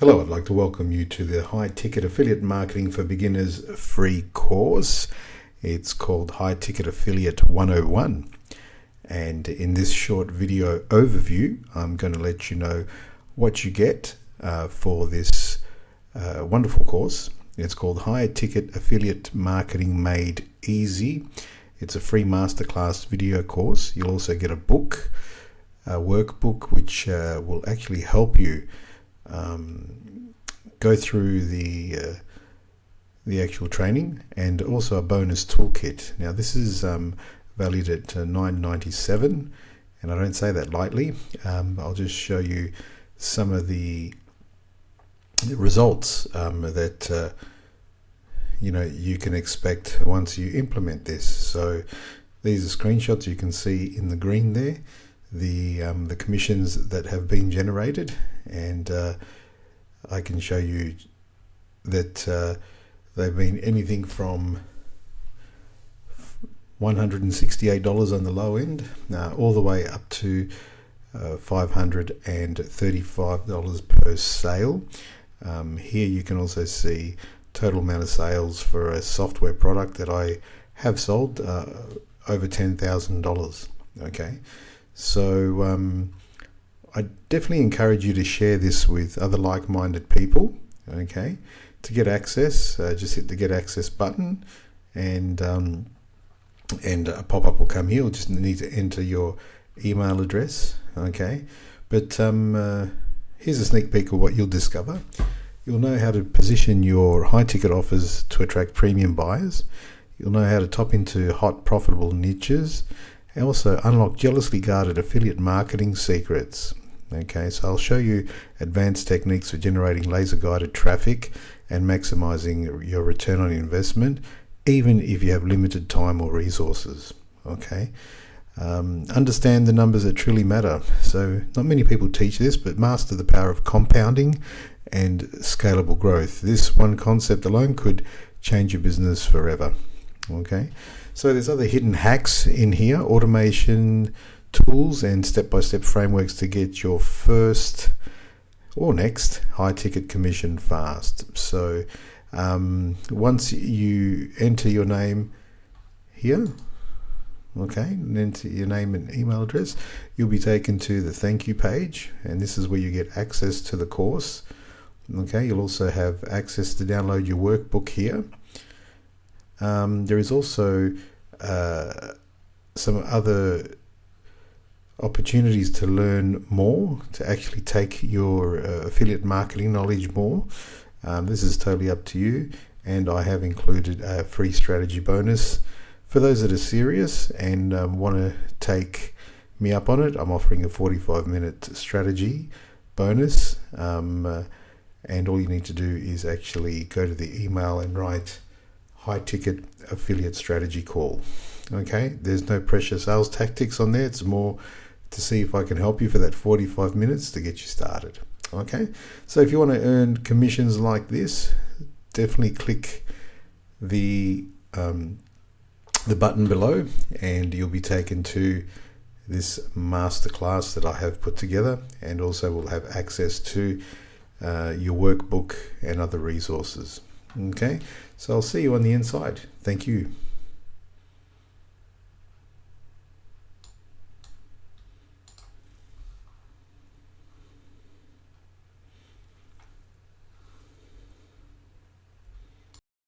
Hello, I'd like to welcome you to the High Ticket Affiliate Marketing for Beginners free course. It's called High Ticket Affiliate 101. And in this short video overview, I'm going to let you know what you get for this wonderful course. It's called High Ticket Affiliate Marketing Made Easy. It's a free masterclass video course. You'll also get a book, a workbook, which will actually help you go through the actual training, and also a bonus toolkit. Now this is valued at $9.97, and I don't say that lightly. I'll just show you some of the results that you can expect once you implement this. So these are screenshots. You can see in the green there the commissions that have been generated, and I can show you that they've been anything from $168 on the low end all the way up to $535 per sale. Here you can also see total amount of sales for a software product that I have sold, over $10,000. Okay, so I definitely encourage you to share this with other like-minded people. Okay, to get access, just hit the Get Access button, and a pop-up will come here. You'll just need to enter your email address. Okay, but here's a sneak peek of what you'll discover. You'll know how to position your high-ticket offers to attract premium buyers. You'll know how to tap into hot, profitable niches, and also unlock jealously guarded affiliate marketing secrets. Okay, so I'll show you advanced techniques for generating laser-guided traffic and maximizing your return on investment, even if you have limited time or resources. Okay, understand the numbers that truly matter. So not many people teach this, but master the power of compounding and scalable growth. This one concept alone could change your business forever. Okay, so there's other hidden hacks in here, automation tools and step-by-step frameworks to get your first or next high-ticket commission fast. So once you enter your name here, okay, and enter your name and email address, you'll be taken to the thank you page, and this is where you get access to the course. Okay, you'll also have access to download your workbook here. There is also some other opportunities to learn more, to actually take your affiliate marketing knowledge more. This is totally up to you, and I have included a free strategy bonus for those that are serious and want to take me up on it. I'm offering a 45-minute strategy bonus, and all you need to do is actually go to the email and write high ticket affiliate strategy call. Okay, there's no pressure sales tactics on there. It's more to see if I can help you for that 45 minutes to get you started. Okay, so if you want to earn commissions like this, definitely click the button below, and you'll be taken to this masterclass that I have put together, and also will have access to your workbook and other resources. Okay, so I'll see you on the inside. Thank you.